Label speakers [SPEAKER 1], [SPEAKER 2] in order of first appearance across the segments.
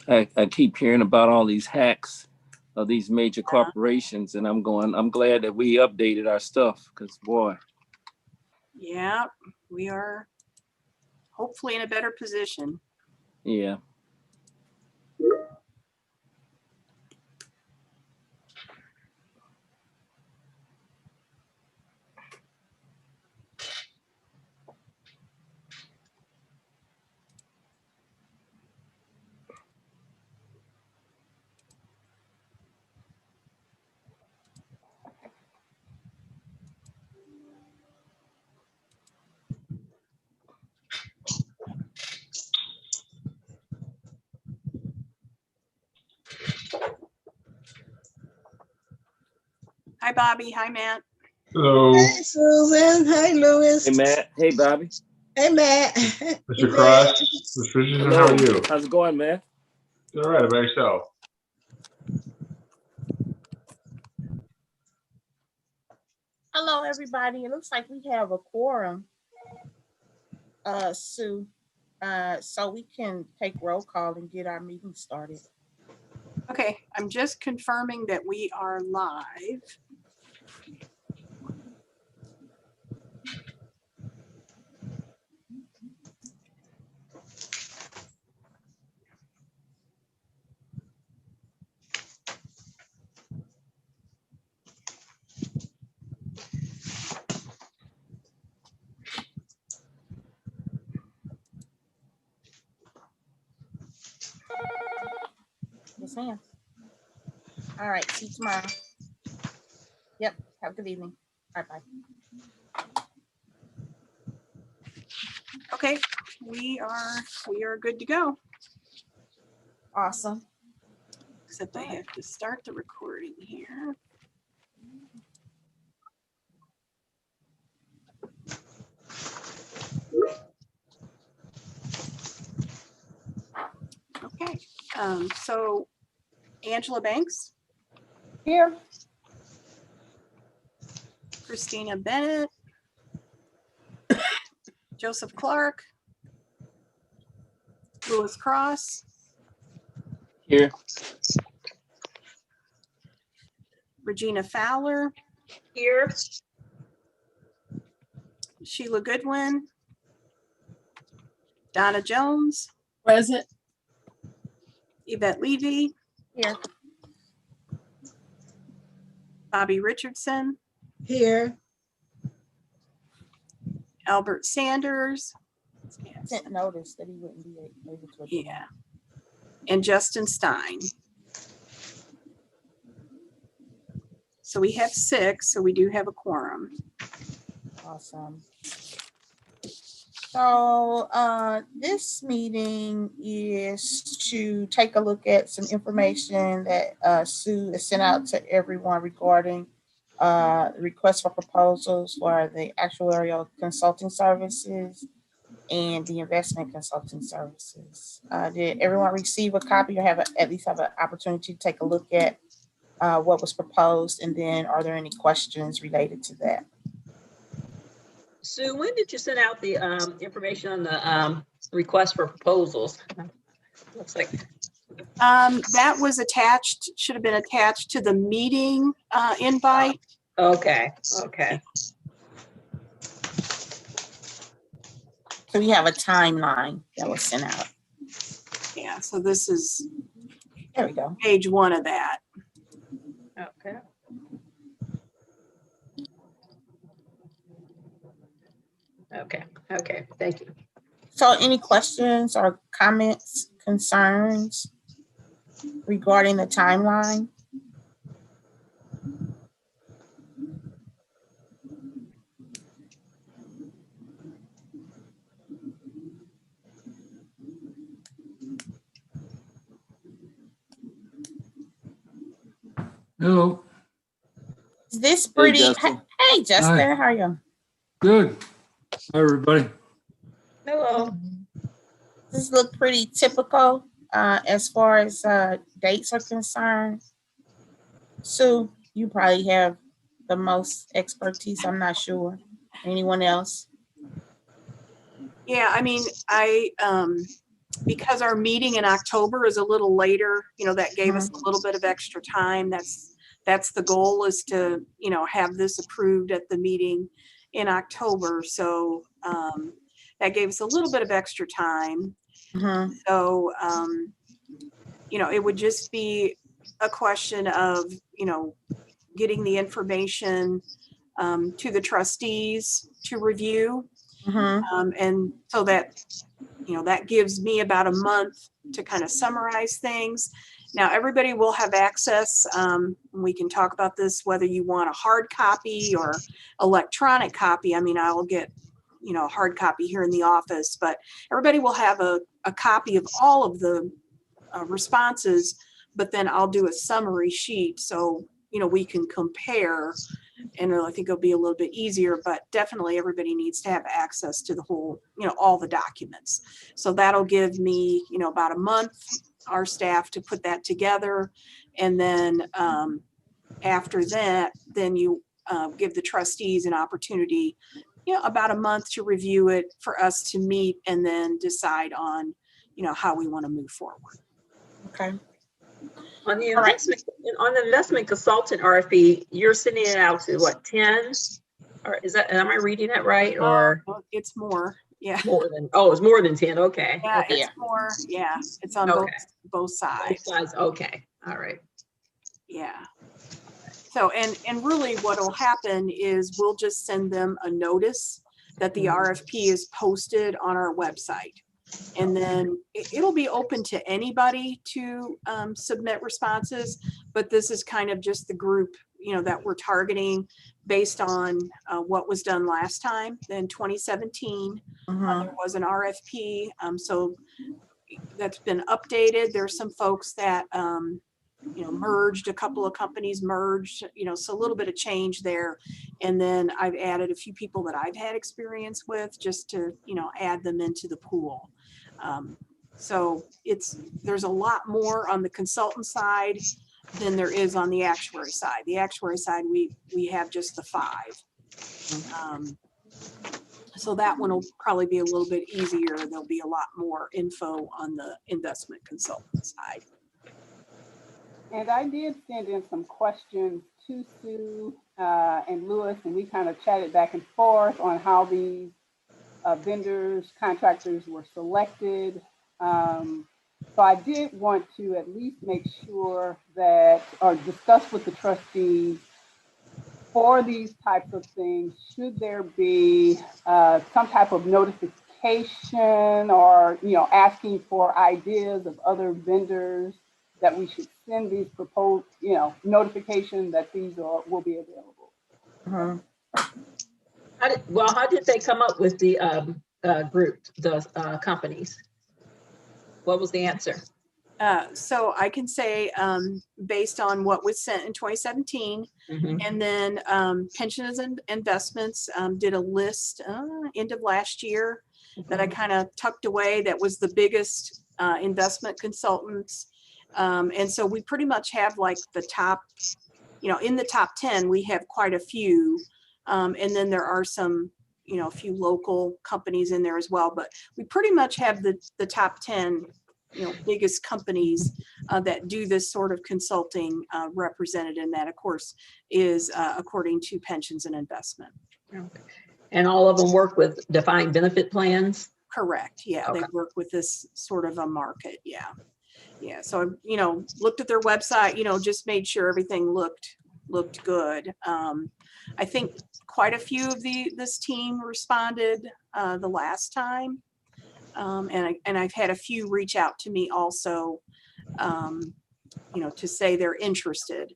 [SPEAKER 1] I keep hearing about all these hacks of these major corporations, and I'm glad that we updated our stuff because boy.
[SPEAKER 2] Yeah, we are hopefully in a better position.
[SPEAKER 1] Yeah.
[SPEAKER 2] Hi, Bobby. Hi, Matt.
[SPEAKER 3] Hello.
[SPEAKER 4] Hey, Susan. Hey, Louis.
[SPEAKER 1] Hey Matt. Hey Bobby.
[SPEAKER 4] Hey, Matt.
[SPEAKER 3] Mr. Cross, Ms. Richardson, how are you?
[SPEAKER 1] How's it going, man?
[SPEAKER 3] All right, about yourself?
[SPEAKER 5] Hello, everybody. It looks like we have a quorum, Sue. So we can take roll call and get our meeting started.
[SPEAKER 2] Okay, I'm just confirming that we are live.
[SPEAKER 5] Yes, ma'am. All right. See you tomorrow. Yep. Have a good evening. Bye-bye.
[SPEAKER 2] Okay, we are good to go.
[SPEAKER 5] Awesome.
[SPEAKER 2] Except I have to start the recording here. Okay, so Angela Banks.
[SPEAKER 5] Here.
[SPEAKER 2] Christina Bennett. Joseph Clark. Louis Cross.
[SPEAKER 1] Here.
[SPEAKER 2] Regina Fowler.
[SPEAKER 5] Here.
[SPEAKER 2] Sheila Goodwin. Donna Jones.
[SPEAKER 5] Present.
[SPEAKER 2] Yvette Levy.
[SPEAKER 5] Here.
[SPEAKER 2] Bobby Richardson.
[SPEAKER 4] Here.
[SPEAKER 2] Albert Sanders.
[SPEAKER 5] Sent notice that he wouldn't be able to attend.
[SPEAKER 2] Yeah. And Justin Stein. So we have 6, so we do have a quorum.
[SPEAKER 5] Awesome. So this meeting is to take a look at some information that Sue has sent out to everyone regarding requests for proposals for the actuarial consulting services and the investment consulting services. Did everyone receive a copy or at least have an opportunity to take a look at what was proposed? And then are there any questions related to that?
[SPEAKER 6] Sue, when did you send out the information on the request for proposals? Looks like
[SPEAKER 2] That was attached, should have been attached to the meeting invite.
[SPEAKER 6] okay.
[SPEAKER 5] So we have a timeline that was sent out.
[SPEAKER 2] Yeah, so this is
[SPEAKER 5] There we go.
[SPEAKER 2] page 1 of that.
[SPEAKER 6] Okay. Okay, thank you.
[SPEAKER 5] So any questions or comments, concerns regarding the timeline?
[SPEAKER 7] Hello.
[SPEAKER 5] Is this pretty?
[SPEAKER 1] Hey, Justin.
[SPEAKER 5] Hey, Justin,
[SPEAKER 7] Hi.
[SPEAKER 5] how are you?
[SPEAKER 7] Good. Hi, everybody.
[SPEAKER 6] Hello.
[SPEAKER 5] Does this look pretty typical as far as dates are concerned? Sue, you probably have the most expertise. I'm not sure. Anyone else?
[SPEAKER 2] Yeah, I mean, because our meeting in October is a little later, that gave us a little bit of extra time. That's the goal, is to, have this approved at the meeting in October. So that gave us a little bit of extra time. So, it would just be a question of, getting the information to the trustees to review. And so that, that gives me about a month to kind of summarize things. Now, everybody will have access. We can talk about this, whether you want a hard copy or electronic copy. I mean, I will get, a hard copy here in the office, but everybody will have a copy of all of the responses, but then I'll do a summary sheet. So, we can compare, and I think it'll be a little bit easier, but definitely everybody needs to have access to the whole, all the documents. So that'll give me, about a month, our staff, to put that together. And then after that, then you give the trustees an opportunity, about a month to review it, for us to meet and then decide on, how we want to move forward.
[SPEAKER 5] Okay.
[SPEAKER 6] On the
[SPEAKER 5] All right.
[SPEAKER 6] investment consultant RFP, you're sending it out to what, 10? Or am I reading that right? Or
[SPEAKER 2] It's more. Yeah.
[SPEAKER 6] It's more than 10. Okay.
[SPEAKER 2] Yeah,
[SPEAKER 6] Okay.
[SPEAKER 2] it's more. Yeah, it's on
[SPEAKER 6] Okay.
[SPEAKER 2] both sides.
[SPEAKER 6] Both sides. Okay. All right.
[SPEAKER 2] Yeah. So, and really what will happen is we'll just send them a notice that the RFP is posted on our website. And then it'll be open to anybody to submit responses, but this is kind of just the group, that we're targeting based on what was done last time. In 2017, there was an RFP. So that's been updated. There's some folks that, merged, a couple of companies merged, so a little bit of change there. And then I've added a few people that I've had experience with, just to, add them into the pool. So there's a lot more on the consultant side than there is on the actuary side. The actuary side, we have just the 5. So that one will probably be a little bit easier. There'll be a lot more info on the investment consultant side.
[SPEAKER 8] And I did send in some questions to Sue and Lewis, and we kind of chatted back and forth on how these vendors, contractors were selected. So I did want to at least make sure that, or discuss with the trustees, for these types of things, should there be some type of notification, or asking for ideas of other vendors that we should send these proposed, notification that these will be available.
[SPEAKER 6] How did they come up with the group, the companies? What was the answer?
[SPEAKER 2] So I can say, based on what was sent in 2017, and then Pensions and Investments did a list end of last year that I kind of tucked away. That was the biggest investment consultants. And so we pretty much have like the top, in the top 10, we have quite a few. And then there are some, a few local companies in there as well, but we pretty much have the top 10, biggest companies that do this sort of consulting represented. And that, of course, is according to Pensions and Investment.
[SPEAKER 6] Okay. And all of them work with defined benefit plans? Correct.
[SPEAKER 2] Yeah, okay. They work with this sort of a market. Yeah. Yeah. So, looked at their website, just made sure everything looked good. I think quite a few of this team responded the last time. And I've had a few reach out to me also, to say they're interested.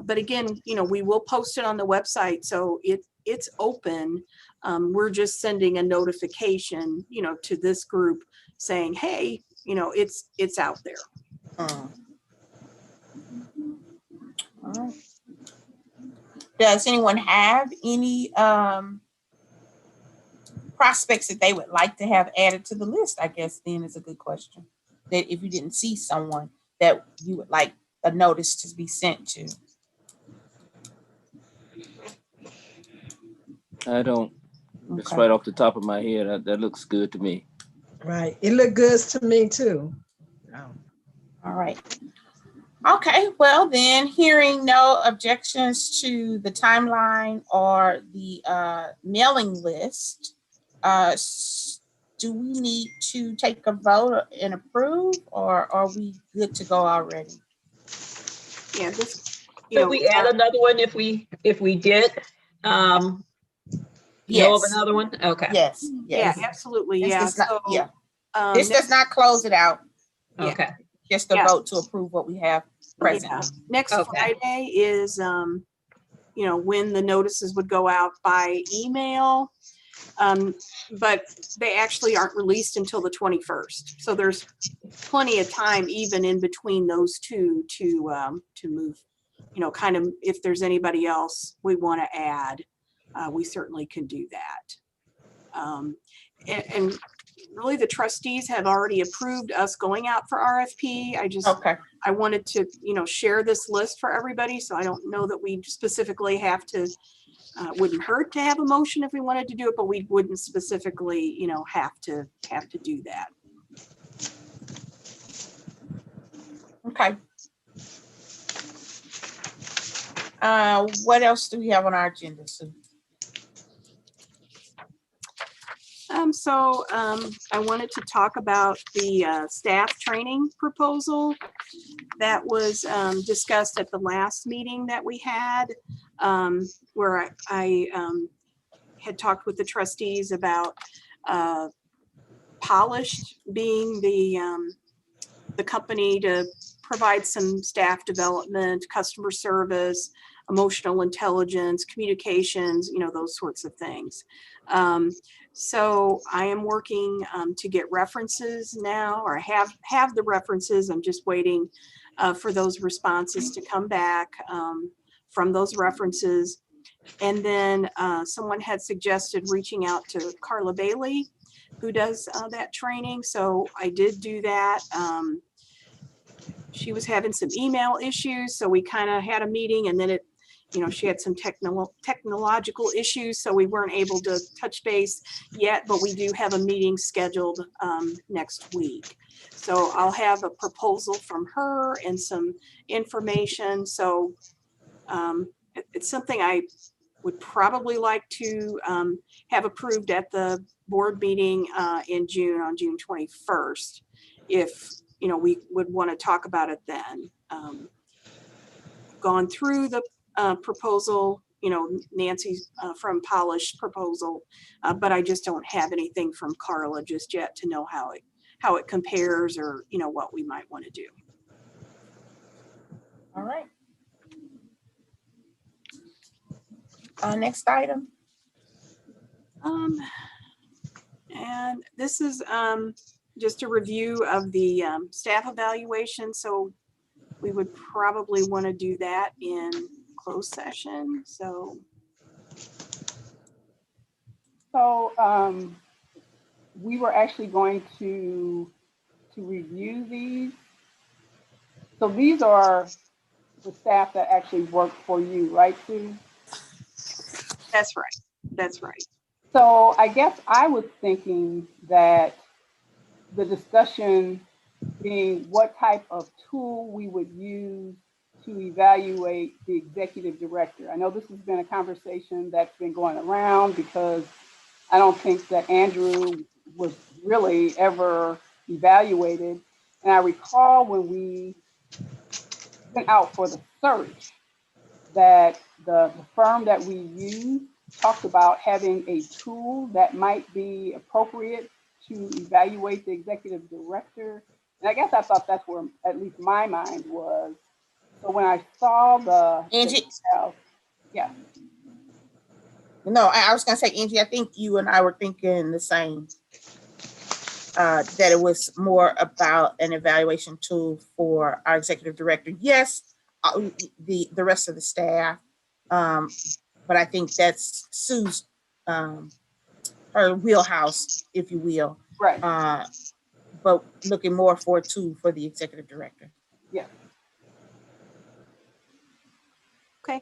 [SPEAKER 2] But again, we will post it on the website. So it's open. We're just sending a notification, to this group saying, hey, it's out there.
[SPEAKER 5] Does anyone have any prospects that they would like to have added to the list? I guess then is a good question. That if you didn't see someone that you would like a notice to be sent to.
[SPEAKER 1] I don't. Just right off the top of my head, that looks good to me.
[SPEAKER 4] Right. It looked good to me too.
[SPEAKER 5] All right. Okay, well then, hearing no objections to the timeline or the mailing list, do we need to take a vote and approve, or are we good to go already?
[SPEAKER 2] Yeah, this,
[SPEAKER 6] Could we add another one if we did? Know of
[SPEAKER 5] Yes,
[SPEAKER 6] another one? Okay.
[SPEAKER 5] yes,
[SPEAKER 2] yeah,
[SPEAKER 5] yes.
[SPEAKER 2] absolutely,
[SPEAKER 5] This
[SPEAKER 2] yeah.
[SPEAKER 5] does not,
[SPEAKER 2] So,
[SPEAKER 5] yeah. This does
[SPEAKER 2] next,
[SPEAKER 5] not close it out,
[SPEAKER 6] Okay.
[SPEAKER 5] just a
[SPEAKER 2] Yeah.
[SPEAKER 5] vote to approve what we have presently.
[SPEAKER 2] next
[SPEAKER 6] Okay.
[SPEAKER 2] Friday is, when the notices would go out by email. But they actually aren't released until the 21st. So there's plenty of time even in between those two to move, kind of, if there's anybody else we want to add, we certainly can do that. And really the trustees have already approved us going out for RFP.
[SPEAKER 5] Okay,
[SPEAKER 2] I wanted to, share this list for everybody. So I don't know that we specifically have to, wouldn't hurt to have a motion if we wanted to do it, but we wouldn't specifically, have to do that.
[SPEAKER 5] okay. What else do we have on our agenda, Sue?
[SPEAKER 2] I wanted to talk about the staff training proposal that was discussed at the last meeting that we had, where I had talked with the trustees about Polished being the company to provide some staff development, customer service, emotional intelligence, communications, those sorts of things. So I am working to get references now, or have the references. I'm just waiting for those responses to come back from those references. And then someone had suggested reaching out to Carla Bailey, who does that training. So I did do that. She was having some email issues, so we kind of had a meeting, and then she had some technological issues, so we weren't able to touch base yet, but we do have a meeting scheduled next week. So I'll have a proposal from her and some information. So it's something I would probably like to have approved at the board meeting in June, on June 21st, if we would want to talk about it then. Gone through the proposal, Nancy's from Polished proposal, but I just don't have anything from Carla just yet to know how it compares, or what we might want to do.
[SPEAKER 5] All right. Next item.
[SPEAKER 2] And this is just a review of the staff evaluation. So we would probably want to do that in closed session. So
[SPEAKER 8] we were actually going to review these. So these are the staff that actually work for you, right, Sue?
[SPEAKER 2] that's right. That's right.
[SPEAKER 8] So I guess I was thinking that the discussion being what type of tool we would use to evaluate the executive director. I know this has been a conversation that's been going around, because I don't think that Andrew was really ever evaluated. And I recall when we went out for the search, that the firm that we used talked about having a tool that might be appropriate to evaluate the executive director. And I guess I thought that's where at least my mind was. So when I saw the
[SPEAKER 5] Angie.
[SPEAKER 8] details, yeah.
[SPEAKER 5] No, I was gonna say, Angie, I think you and I were thinking the same. That it was more about an evaluation tool for our executive director. Yes, the rest of the staff, but I think that's Sue's her wheelhouse, if you will.
[SPEAKER 8] Right.
[SPEAKER 5] But looking more for a tool for the executive director.
[SPEAKER 8] Yeah.
[SPEAKER 2] Okay.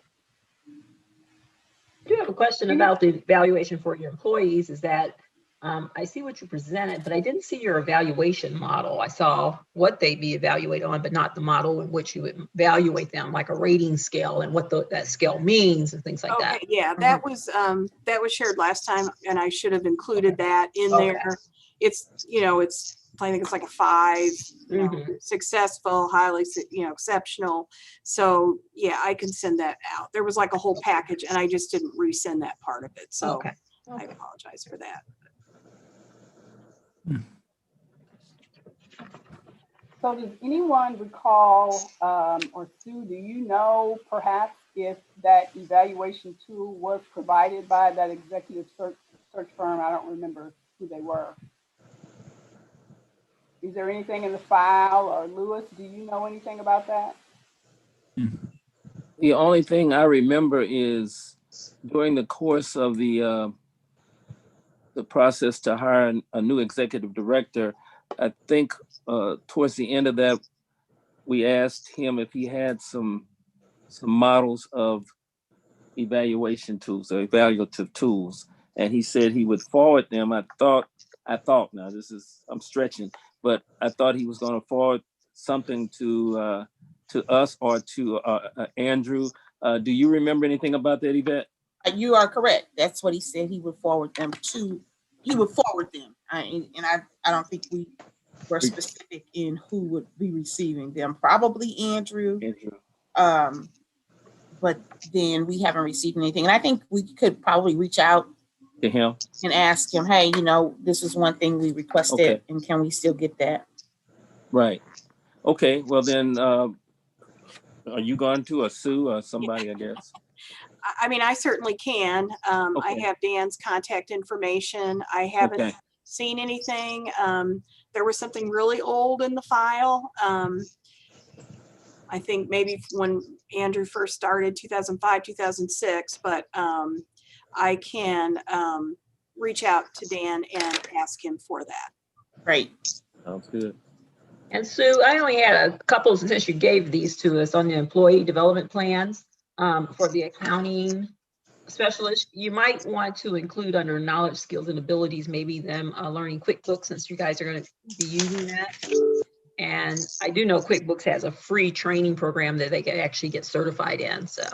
[SPEAKER 6] I do have a question about the evaluation for your employees. Is that I see what you presented, but I didn't see your evaluation model. I saw what they'd be evaluated on, but not the model in which you would evaluate them, like a rating scale and what that scale means and things like that.
[SPEAKER 2] Okay, yeah, that was shared last time, and I should have included that in
[SPEAKER 6] Okay.
[SPEAKER 2] there. It's, I think it's like a 5, successful, highly, exceptional. So yeah, I can send that out. There was like a whole package, and I just didn't resend that part of it. So
[SPEAKER 6] Okay.
[SPEAKER 2] I apologize for that.
[SPEAKER 8] So does anyone recall, or Sue, do you know perhaps if that evaluation tool was provided by that executive search firm? I don't remember who they were. Is there anything in the file, or Lewis, do you know anything about that?
[SPEAKER 1] The only thing I remember is during the course of the process to hire a new executive director, I think towards the end of that, we asked him if he had some models of evaluation tools or evaluative tools, and he said he would forward them. I thought now I'm stretching, but I thought he was going to forward something to us or to Andrew. Do you remember anything about that, Yvette?
[SPEAKER 5] You are correct. That's what he said. He would forward them. I don't think we were specific in who would be receiving them. Probably Andrew. But then we haven't received anything. And I think we could probably reach out
[SPEAKER 1] To him
[SPEAKER 5] and ask him, hey, this is one thing we requested,
[SPEAKER 1] Okay.
[SPEAKER 5] and can we still get that?
[SPEAKER 1] Right. Okay. Well, then, are you going to, or Sue, or somebody, I guess?
[SPEAKER 2] I mean, I certainly can. I
[SPEAKER 1] Okay.
[SPEAKER 2] have Dan's contact information. I haven't
[SPEAKER 1] Okay.
[SPEAKER 2] seen anything. There was something really old in the file. I think maybe when Andrew first started, 2005, 2006, but I can reach out to Dan and ask him for that.
[SPEAKER 5] Great.
[SPEAKER 1] Sounds good.
[SPEAKER 6] And Sue, I only had a couple since you gave these to us on the employee development plans for the accounting specialist. You might want to include under knowledge, skills, and abilities, maybe them learning QuickBooks, since you guys are going to be using that. And I do know QuickBooks has a free training program that they can actually get certified in. So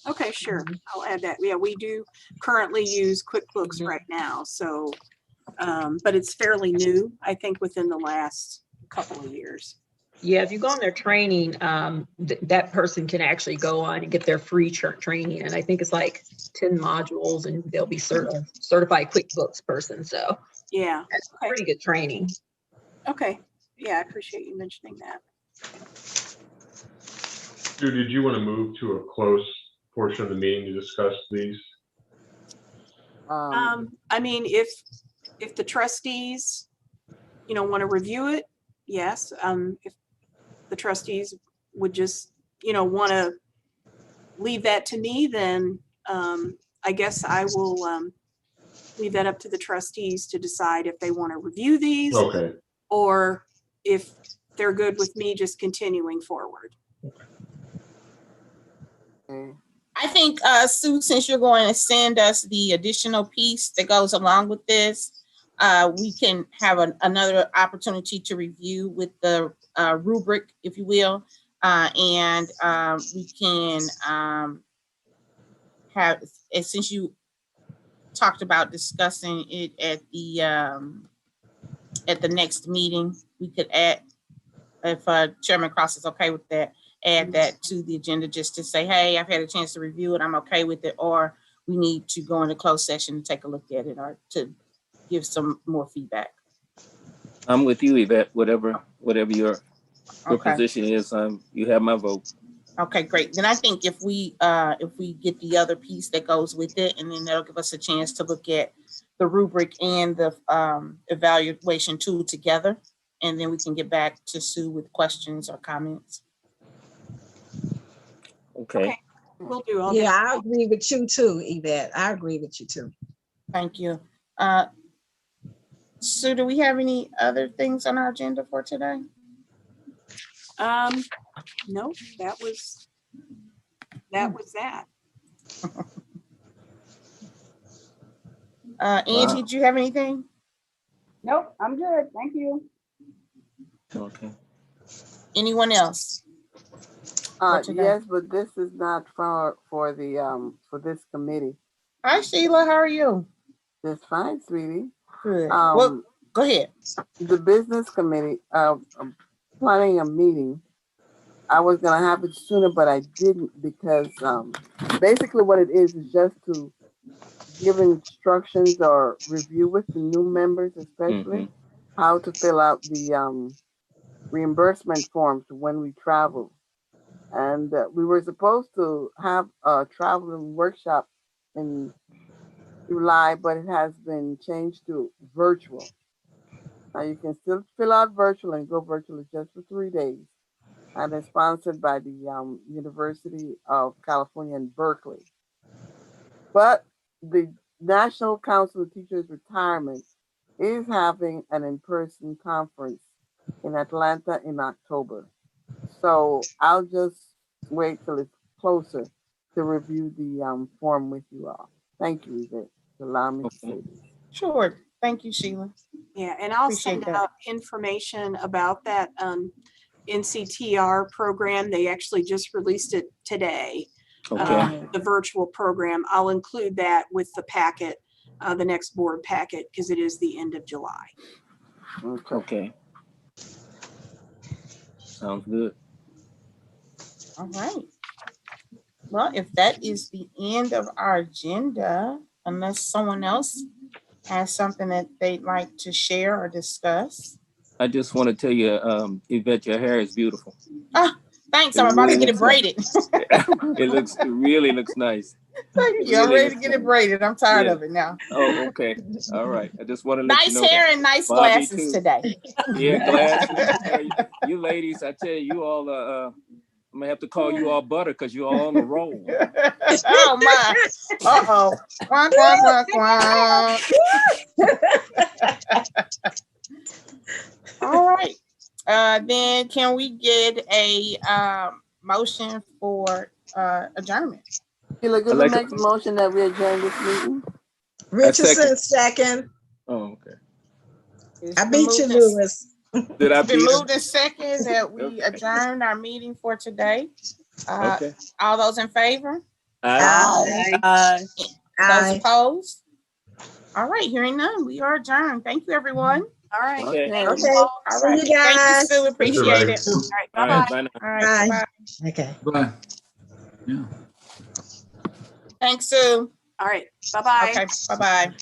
[SPEAKER 2] Okay, sure. I'll add that. Yeah, we do currently use QuickBooks right now. So, but it's fairly new, I think, within the last couple of years.
[SPEAKER 6] yeah, if you go on their training, that person can actually go on and get their free training. And I think it's like 10 modules, and they'll be certified QuickBooks person. So
[SPEAKER 2] Yeah.
[SPEAKER 6] that's pretty good training.
[SPEAKER 2] Okay. Yeah, I appreciate you mentioning that.
[SPEAKER 3] Stu, did you want to move to a close portion of the meeting to discuss these?
[SPEAKER 2] I mean, if the trustees, want to review it, yes. If the trustees would just, want to leave that to me, then I guess I will leave that up to the trustees to decide if they want to review these,
[SPEAKER 3] Okay.
[SPEAKER 2] or if they're good with me just continuing forward.
[SPEAKER 5] I think, Sue, since you're going to send us the additional piece that goes along with this, we can have another opportunity to review with the rubric, if you will, and we can have, and since you talked about discussing it at the next meeting, we could add, if Chairman Cross is okay with that, add that to the agenda just to say, hey, I've had a chance to review it, I'm okay with it, or we need to go into closed session to take a look at it or to give some more feedback.
[SPEAKER 1] I'm with you, Yvette. Whatever your position is, you have my vote.
[SPEAKER 5] Okay, great. Then I think if we get the other piece that goes with it, and then that'll give us a chance to look at the rubric and the evaluation tool together, and then we can get back to Sue with questions or comments.
[SPEAKER 1] Okay.
[SPEAKER 2] We'll do all
[SPEAKER 4] Yeah, I agree with you too, Yvette. I agree with you too.
[SPEAKER 5] Thank you. Sue, do we have any other things on our agenda for today?
[SPEAKER 2] No, that was that.
[SPEAKER 5] Angie, do you have anything?
[SPEAKER 8] Nope, I'm good. Thank you.
[SPEAKER 1] Okay.
[SPEAKER 5] Anyone else? today.
[SPEAKER 9] Yes, but this is not for this committee.
[SPEAKER 5] Hi, Sheila. How are you?
[SPEAKER 9] Just fine, sweetie.
[SPEAKER 5] Good. Well, go ahead.
[SPEAKER 9] The business committee, planning a meeting. I was gonna have it sooner, but I didn't because basically what it is just to give instructions or review with the new members, especially how to fill out the reimbursement forms when we travel. And we were supposed to have a traveling workshop in July, but it has been changed to virtual. Now you can still fill out virtual and go virtual just for 3 days. And it's sponsored by the University of California in Berkeley. But the National Council of Teachers Retirement is having an in-person conference in Atlanta in October. So I'll just wait till it's closer to review the form with you all. Thank you, Yvette, for allowing me to say this.
[SPEAKER 5] Sure. Thank you, Sheila.
[SPEAKER 2] Yeah, and I'll
[SPEAKER 5] Appreciate
[SPEAKER 2] send
[SPEAKER 5] that.
[SPEAKER 2] out information about that NCTR program. They actually just released it today.
[SPEAKER 1] Okay.
[SPEAKER 2] The virtual program. I'll include that with the packet, the next board packet, because it is the end of July.
[SPEAKER 1] Okay. Sounds good.
[SPEAKER 5] All right. Well, if that is the end of our agenda, unless someone else has something that they'd like to share or discuss.
[SPEAKER 1] I just want to tell you, Yvette, your hair is beautiful.
[SPEAKER 5] Thanks.
[SPEAKER 1] It
[SPEAKER 5] I'm about to
[SPEAKER 1] really
[SPEAKER 5] get it
[SPEAKER 1] looks nice.
[SPEAKER 5] braided.
[SPEAKER 1] It really looks nice.
[SPEAKER 5] Thank you. I'm
[SPEAKER 1] Really
[SPEAKER 5] ready to
[SPEAKER 1] looks
[SPEAKER 5] get it
[SPEAKER 1] nice.
[SPEAKER 5] braided. I'm tired
[SPEAKER 1] Yeah.
[SPEAKER 5] of it now.
[SPEAKER 1] Oh, okay. All right. I just want to let you
[SPEAKER 5] Nice
[SPEAKER 1] know
[SPEAKER 5] hair
[SPEAKER 1] that.
[SPEAKER 5] and nice
[SPEAKER 1] Bobby,
[SPEAKER 5] glasses
[SPEAKER 1] too.
[SPEAKER 5] today.
[SPEAKER 1] Yeah, glasses. You ladies, I tell you, you all, I'm gonna have to call you all butter because you all on the roll.
[SPEAKER 5] Oh my. Uh-oh. Quack, quack, quack, quack. All right. Then can we get a motion for adjournment?
[SPEAKER 9] Sheila, give
[SPEAKER 1] like
[SPEAKER 9] the next motion that we adjourn this meeting.
[SPEAKER 4] Richardson, second.
[SPEAKER 1] Oh, okay.
[SPEAKER 5] It's
[SPEAKER 4] I
[SPEAKER 5] been
[SPEAKER 4] beat you,
[SPEAKER 5] moved and-
[SPEAKER 4] Lewis.
[SPEAKER 1] Did I
[SPEAKER 5] It's been
[SPEAKER 1] beat him?
[SPEAKER 5] moved and second that we
[SPEAKER 1] Okay.
[SPEAKER 5] adjourn our meeting for today.
[SPEAKER 1] Okay.
[SPEAKER 5] All those in favor?
[SPEAKER 4] Aye.
[SPEAKER 5] Those
[SPEAKER 4] Aye.
[SPEAKER 5] opposed? All right, hearing none, we are adjourned. Thank you, everyone.
[SPEAKER 2] All right.
[SPEAKER 1] Okay.
[SPEAKER 2] Thank you
[SPEAKER 4] Okay.
[SPEAKER 2] all.
[SPEAKER 5] All
[SPEAKER 4] See
[SPEAKER 5] right.
[SPEAKER 4] you
[SPEAKER 5] Thank you,
[SPEAKER 4] guys.
[SPEAKER 5] Sue. Appreciate
[SPEAKER 3] everybody.
[SPEAKER 5] it.
[SPEAKER 2] All right.
[SPEAKER 1] All
[SPEAKER 2] Bye-bye.
[SPEAKER 1] right. Bye now.
[SPEAKER 5] All right.
[SPEAKER 4] Bye.
[SPEAKER 5] Bye.
[SPEAKER 4] Okay.
[SPEAKER 7] Bye. Yeah.
[SPEAKER 5] Thanks, Sue.
[SPEAKER 2] All right. Bye-bye.
[SPEAKER 5] Okay. Bye-bye.